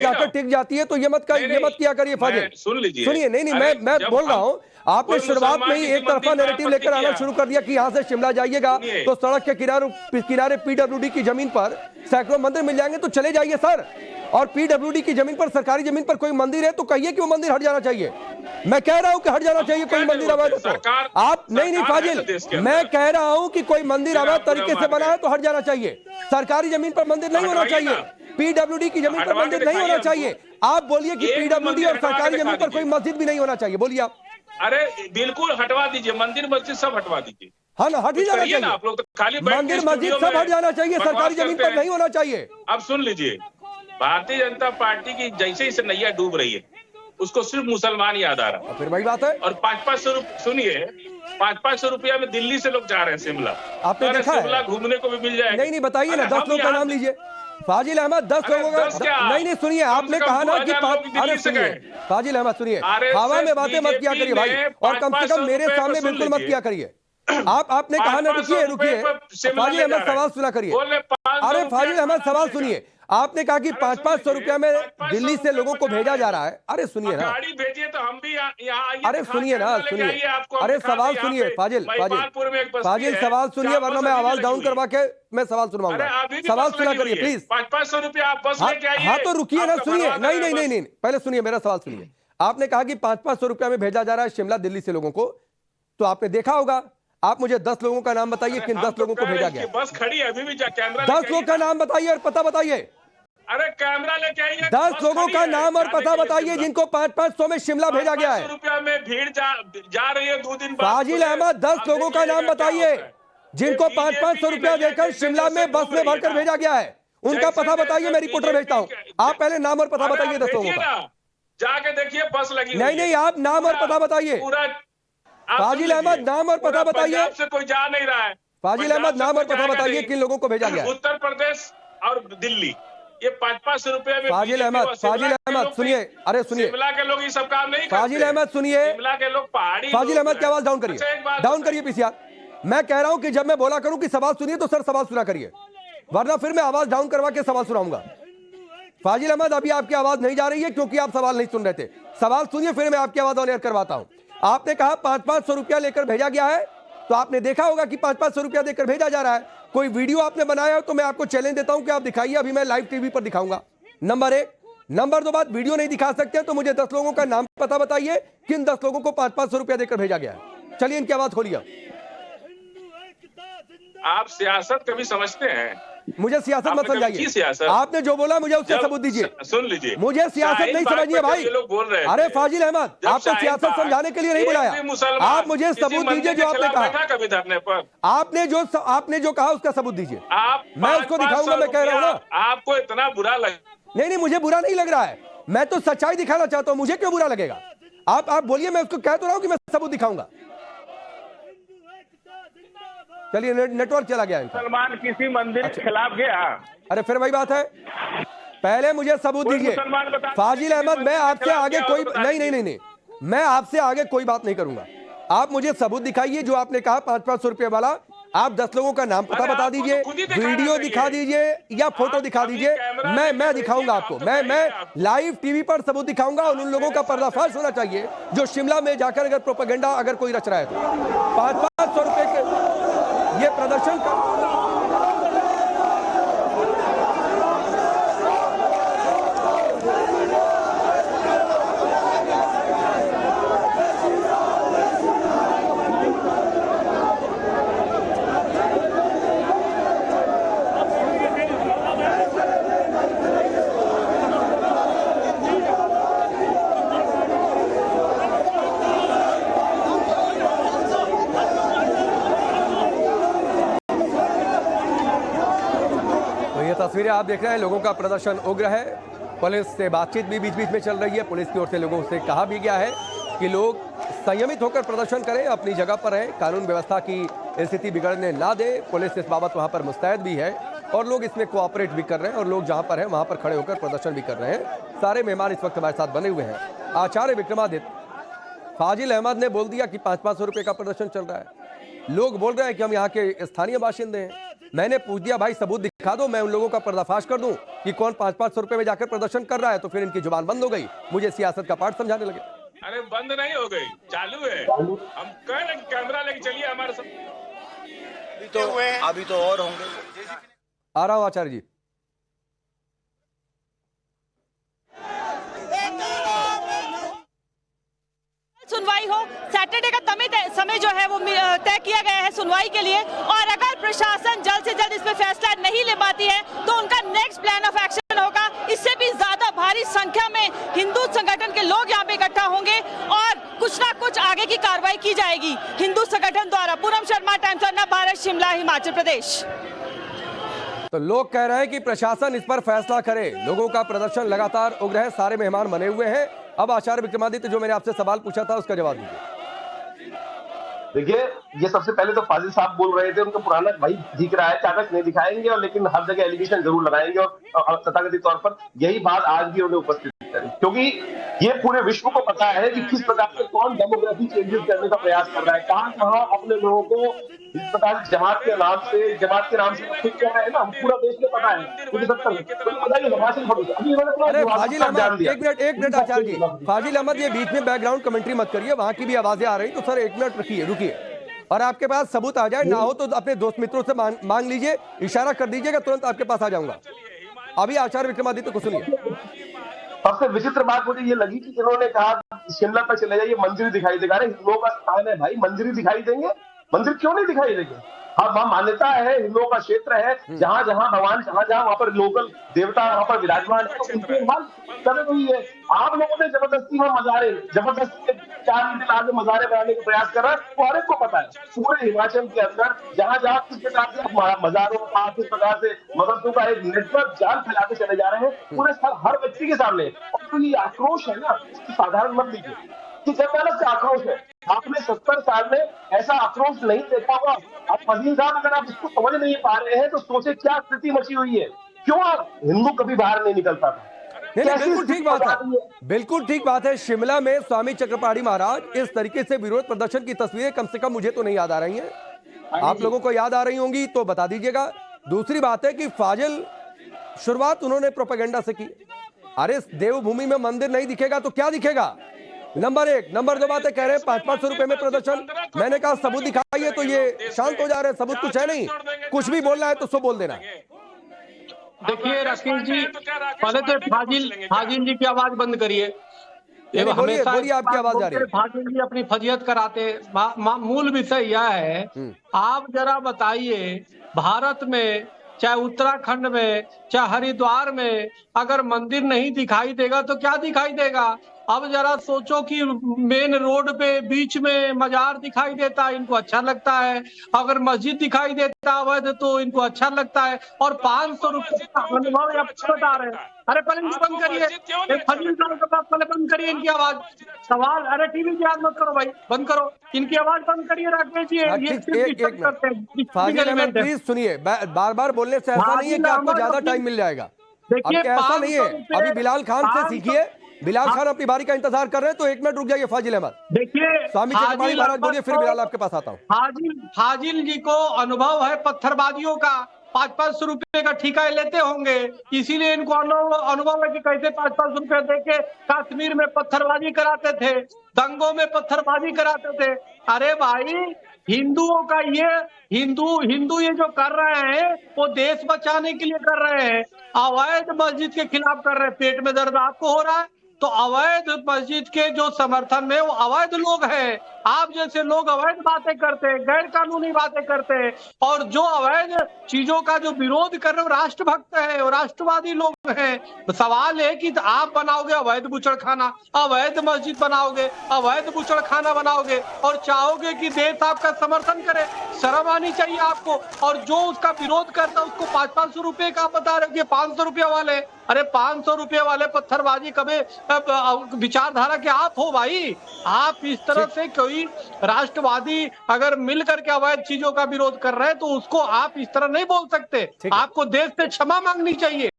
जाकर टिक जाती है, तो ये मत किया करिए फाजिल। सुन लीजिए, सुनिए, नहीं मैं बोल रहा हूं, आपने शुरुआत में ही एक तरफा नैरेटिव लेकर आना शुरू कर दिया कि यहां से शिमला जाइएगा तो सड़क के किनारे पीडब्ल्यूडी की जमीन पर सैकड़ों मंदिर मिल जाएंगे, तो चले जाइए सर। और पीडब्ल्यूडी की जमीन पर, सरकारी जमीन पर कोई मंदिर है तो कहिए कि वो मंदिर हट जाना चाहिए। मैं कह रहा हूं कि हट जाना चाहिए कोई मंदिर अवैध तो आप नहीं फाजिल, मैं कह रहा हूं कि कोई मंदिर अवैध तरीके से बना है तो हट जाना चाहिए। सरकारी जमीन पर मंदिर नहीं होना चाहिए, पीडब्ल्यूडी की जमीन पर मंदिर नहीं होना चाहिए। आप बोलिए कि पीडब्ल्यूडी और सरकारी जमीन पर कोई मस्जिद भी नहीं होना चाहिए, बोलिए आप। अरे बिल्कुल हटवा दीजिए, मंदिर मस्जिद सब हटवा दीजिए। हाँ ना, हट ही जाना चाहिए। आप लोग तो खाली मंदिर मस्जिद सब हट जाना चाहिए, सरकारी जमीन पर नहीं होना चाहिए। अब सुन लीजिए, भारतीय जनता पार्टी की जैसे ही नैया डूब रही है, उसको सिर्फ मुसलमान याद आ रहा है। फिर वही बात है। और 500 सुनिए, 500 रुपया में दिल्ली से लोग जा रहे हैं शिमला। आपने देखा है? शिमला घूमने को भी मिल जाएगा। नहीं बताइए ना, 10 लोगों का नाम लीजिए। फाजिल अहमद 10 लोगों का नहीं सुनिए, आपने कहा ना कि अरे सुनिए फाजिल अहमद, सुनिए, हवा में बातें मत किया करिए भाई, और कम से कम मेरे सामने बिल्कुल मत किया करिए। आपने कहा ना, रुकिए फाजिल अहमद सवाल सुना करिए। अरे फाजिल अहमद सवाल सुनिए, आपने कहा कि 500 रुपया में दिल्ली से लोगों को भेजा जा रहा है। अरे सुनिए ना, गाड़ी भेजिए तो हम भी यहाँ। अरे सुनिए ना, सुनिए, अरे सवाल सुनिए फाजिल सवाल सुनिए, वरना मैं आवाज डाउन करवा के मैं सवाल सुनवाऊंगा। सवाल सुना करिए प्लीज। 500 रुपया आप बस लेके आइए। हाँ तो रुकिए ना, सुनिए, नहीं, पहले सुनिए मेरा सवाल सुनिए। आपने कहा कि 500 रुपया में भेजा जा रहा है शिमला दिल्ली से लोगों को, तो आपने देखा होगा। आप मुझे 10 लोगों का नाम बताइए, किन 10 लोगों को भेजा गया। बस खड़ी है अभी भी, कैमरा 10 लोगों का नाम बताइए और पता बताइए। अरे कैमरा लेके आइए। 10 लोगों का नाम और पता बताइए जिनको 500 में शिमला भेजा गया है। 500 रुपया में भीड़ जा रही है 2 दिन बाद। फाजिल अहमद 10 लोगों का नाम बताइए जिनको 500 रुपया देकर शिमला में बस में भरकर भेजा गया है, उनका पता बताइए, मैं रिपोर्टर भेजता हूँ। आप पहले नाम और पता बताइए 10 लोगों का। जाके देखिए बस लगी। नहीं, आप नाम और पता बताइए। पूरा फाजिल अहमद नाम और पता बताइए। आपसे कोई जा नहीं रहा है। फाजिल अहमद नाम और पता बताइए किन लोगों को भेजा गया है। उत्तर प्रदेश और दिल्ली, ये 500 रुपए में। फाजिल अहमद सुनिए, अरे सुनिए, शिमला के लोग ये सब काम नहीं करते। फाजिल अहमद सुनिए, शिमला के लोग पहाड़ी। फाजिल अहमद की आवाज डाउन करिए पीसीआर। मैं कह रहा हूं कि जब मैं बोला करूं कि सवाल सुनिए तो सर सवाल सुना करिए, वरना फिर मैं आवाज डाउन करवा के सवाल सुनाऊंगा। फाजिल अहमद अभी आपकी आवाज नहीं जा रही है क्योंकि आप सवाल नहीं सुन रहे थे। सवाल सुनिए, फिर मैं आपकी आवाज ऑन एयर करवाता हूं। आपने कहा 500 रुपया लेकर भेजा गया है, तो आपने देखा होगा कि 500 रुपया देकर भेजा जा रहा है। कोई वीडियो आपने बनाया हो तो मैं आपको चैलेंज देता हूं कि आप दिखाइए, अभी मैं लाइव टीवी पर दिखाऊंगा। नंबर 1। नंबर 2 बात, वीडियो नहीं दिखा सकते तो मुझे 10 लोगों का नाम पता बताइए किन 10 लोगों को 500 रुपया देकर भेजा गया है। चलिए इनकी आवाज खोलिए। आप सियासत कभी समझते हैं? मुझे सियासत मत समझाइए। आपने जो बोला मुझे उससे सबूत दीजिए। सुन लीजिए, मुझे सियासत नहीं समझिए भाई। लोग बोल रहे हैं। अरे फाजिल अहमद, आपको सियासत समझाने के लिए नहीं बुलाया। आप मुझे सबूत दीजिए जो आपने कहा। कभी धरने पर आपने जो कहा उसका सबूत दीजिए। मैं उसको दिखाऊंगा। मैं कह रहा हूँ ना, आपको इतना बुरा लगे। नहीं, मुझे बुरा नहीं लग रहा है, मैं तो सच्चाई दिखाना चाहता हूँ। मुझे क्यों बुरा लगेगा? आप बोलिए, मैं उसको कह तो रहा हूँ कि मैं सबूत दिखाऊंगा। चलिए नेटवर्क चला गया। मुसलमान किसी मंदिर के खिलाफ गया? अरे फिर वही बात है, पहले मुझे सबूत दीजिए। फाजिल अहमद, मैं आपसे आगे कोई नहीं, मैं आपसे आगे कोई बात नहीं करूंगा। आप मुझे सबूत दिखाइए जो आपने कहा 500 रुपये वाला। आप 10 लोगों का नाम पता बता दीजिए, वीडियो दिखा दीजिए या फोटो दिखा दीजिए। मैं दिखाऊंगा आपको। मैं लाइव टीवी पर सबूत दिखाऊंगा और उन लोगों का पर्दाफाश होना चाहिए जो शिमला में जाकर अगर प्रोपेगेंडा अगर कोई रच रहा है तो 500 रुपये के ये प्रदर्शन का। तस्वीरें आप देख रहे हैं, लोगों का प्रदर्शन उग्र है। पुलिस से बातचीत भी बीच बीच में चल रही है। पुलिस की ओर से लोगों से कहा भी गया है कि लोग संयमित होकर प्रदर्शन करें, अपनी जगह पर रहें, कानून व्यवस्था की स्थिति बिगड़ने ना दे। पुलिस इस बाबत वहां पर मुस्तैद भी है और लोग इसमें कोऑपरेट भी कर रहे हैं और लोग जहां पर हैं वहां पर खड़े होकर प्रदर्शन भी कर रहे हैं। सारे मेहमान इस वक्त हमारे साथ बने हुए हैं। आचार्य विक्रमादित्य, फाजिल अहमद ने बोल दिया कि 500 रुपये का प्रदर्शन चल रहा है। लोग बोल रहे हैं कि हम यहाँ के स्थानीय बाशिंदे हैं। मैंने पूछ दिया, भाई सबूत दिखा दो, मैं उन लोगों का पर्दाफाश कर दूं कि कौन 500-500 रुपए में जाकर प्रदर्शन कर रहा है, तो फिर इनकी जुबान बंद हो गई, मुझे सियासत का पाठ समझाने लगे। अरे बंद नहीं हो गई, चालू है। हम कह रहे कैमरा लेके चलिए हमारे साथ। अभी तो और होंगे। आ रहा हूं आचार्य जी। सुनवाई हो, सैटरडे का समय जो है वो तय किया गया है सुनवाई के लिए, और अगर प्रशासन जल्द से जल्द इस पे फैसला नहीं ले पाती है तो उनका नेक्स्ट प्लान ऑफ एक्शन होगा। इससे भी ज्यादा भारी संख्या में हिंदू संगठन के लोग यहाँ पे इकट्ठा होंगे और कुछ ना कुछ आगे की कार्रवाई की जाएगी हिंदू संगठन द्वारा। Poonam Sharma, times of Bharat, Shimla, Himachal Pradesh. तो लोग कह रहे हैं कि प्रशासन इस पर फैसला करे। लोगों का प्रदर्शन लगातार उग्र है, सारे मेहमान बने हुए हैं। अब आचार्य विक्रमादित्य, जो मैंने आपसे सवाल पूछा था उसका जवाब दीजिए। देखिए, ये सबसे पहले तो फाजिल साहब बोल रहे थे, उनका पुराना भाई दिख रहा है, कागज नहीं दिखाएंगे और लेकिन हर जगह एलिगेशन जरूर लगाएंगे और तथाकथित तौर पर यही बात आज भी उन्हें उपस्थित करी, क्योंकि ये पूरे विश्व को पता है कि किस प्रकार से कौन डेमोग्राफी चेंजेस करने का प्रयास कर रहा है, कहां अपने लोगों को इस प्रकार जमात के नाम से खुद कर रहे हैं ना, पूरा देश में पता है। अरे फाजिल अहमद, एक मिनट आचार्य जी, फाजिल अहमद ये बीच में बैकग्राउंड कमेंट्री मत करिए, वहां की भी आवाजें आ रही, तो सर एक मिनट रुकिए, और आपके पास सबूत आ जाए, ना हो तो अपने दोस्त मित्रों से मांग लीजिए, इशारा कर दीजिएगा, तुरंत आपके पास आ जाऊंगा। अभी आचार्य विक्रमादित्य को सुनिए। सबसे विचित्र बात मुझे ये लगी कि जिन्होंने कहा शिमला पर चले जाइए, मंदिर दिखाई देगा। अरे हिंदुओं का स्थान है भाई, मंदिर दिखाई देंगे? मंदिर क्यों नहीं दिखाई देंगे? हाँ, वहां मान्यता है, हिंदुओं का क्षेत्र है, जहां जहां भगवान जहां वहां पर लोकल देवता वहां पर विराजमान है, तो उनके करे हुई है। आप लोगों ने जबरदस्ती जबरदस्ती 4 मंजिल आगे मजारे बनाने का प्रयास कर रहा है, वो हर एक को पता है। पूरे हिमाचल के अंदर जहां जहां किस प्रकार से मजारों का, किस प्रकार से मदरसों का एक नेटवर्क जाल फैलाते चले जा रहे हैं पूरे हर व्यक्ति के सामने। और तो ये आक्रोश है ना, साधारण मत लीजिए कि जनमानस का आक्रोश है। आपने 70 साल में ऐसा आक्रोश नहीं देखा होगा। अब फजील साहब, अगर आप इसको समझ नहीं पा रहे हैं तो सोचे क्या स्थिति मची हुई है। क्यों आप हिंदू कभी बाहर नहीं निकलता था? बिल्कुल ठीक बात है, बिल्कुल ठीक बात है। शिमला में स्वामी चक्रपाणी महाराज इस तरीके से विरोध प्रदर्शन की तस्वीरें कम से कम मुझे तो नहीं याद आ रही हैं। आप लोगों को याद आ रही होंगी तो बता दीजिएगा। दूसरी बात है कि फाजिल, शुरुआत उन्होंने प्रोपेगेंडा से की। अरे देवभूमि में मंदिर नहीं दिखेगा तो क्या दिखेगा? नंबर 1। नंबर 2 बातें कह रहे हैं 500-500 रुपए में प्रदर्शन। मैंने कहा सबूत दिखाइए, तो ये शांत हो जा रहे हैं। सबूत कुछ है नहीं, कुछ भी बोलना है तो सो बोल देना। देखिए राकेश जी, पहले तो फाजिल जी की आवाज बंद करिए। बोलिए आपकी आवाज जा रही है। फाजिल जी अपनी फजीयत कराते। मूल विषय यह है, आप जरा बताइए, भारत में चाहे उत्तराखंड में चाहे हरिद्वार में अगर मंदिर नहीं दिखाई देगा तो क्या दिखाई देगा? अब जरा सोचो कि मेन रोड पे बीच में मजार दिखाई देता है, इनको अच्छा लगता है। अगर मस्जिद दिखाई देता अवैध तो इनको अच्छा लगता है। और 500 रुपए का अनुभव आप बता रहे हैं। अरे पहले इनको बंद करिए, फजील साहब के पास पहले बंद करिए इनकी आवाज। सवाल, अरे टीवी की आवाज मत करो भाई, बंद करो इनकी आवाज, बंद करिए राकेश जी। प्लीज सुनिए, बार बार बोलने से ऐसा नहीं है कि आपको ज्यादा टाइम मिल जाएगा। देखिए ऐसा नहीं है। अभी बिलाल खान से सीखिए, बिलाल खान अपनी बारी का इंतजार कर रहे हैं, तो 1 मिनट रुक जाइए फाजिल अहमद। देखिए स्वामी चक्रपाणी महाराज बोलिए, फिर बिलाल आपके पास आता हूँ। फाजिल जी को अनुभव है पत्थरबाजियों का, 500-500 रुपए का ठिका लेते होंगे, इसीलिए इनको अनुभव है कि कैसे 500-500 रुपए देके कश्मीर में पत्थरबाजी कराते थे, दंगों में पत्थरबाजी कराते थे। अरे भाई, हिंदुओं का हिंदू ये जो कर रहे हैं वो देश बचाने के लिए कर रहे हैं, अवैध मस्जिद के खिलाफ कर रहे हैं। पेट में दर्द आपको हो रहा है तो अवैध मस्जिद के जो समर्थन में वो अवैध लोग हैं। आप जैसे लोग अवैध बातें करते हैं, गैर कानूनी बातें करते हैं, और जो अवैध चीजों का जो विरोध कर रहे हैं राष्ट्रभक्त है और राष्ट्रवादी लोग हैं। तो सवाल है कि आप बनाओगे अवैध बुचड़खाना, अवैध मस्जिद बनाओगे, अवैध बुचड़खाना बनाओगे और चाहोगे कि देश आपका समर्थन करे। शर्म आनी चाहिए आपको। और जो उसका विरोध करता है उसको 500-500 रुपए का बता रहे हो, 500 रुपए वाले। अरे 500 रुपए वाले पत्थरबाजी कभी विचारधारा के आप हो भाई? आप इस तरह से कोई राष्ट्रवादी अगर मिल करके अवैध चीजों का विरोध कर रहे हैं तो उसको आप इस तरह नहीं बोल सकते। आपको देश से क्षमा मांगनी चाहिए।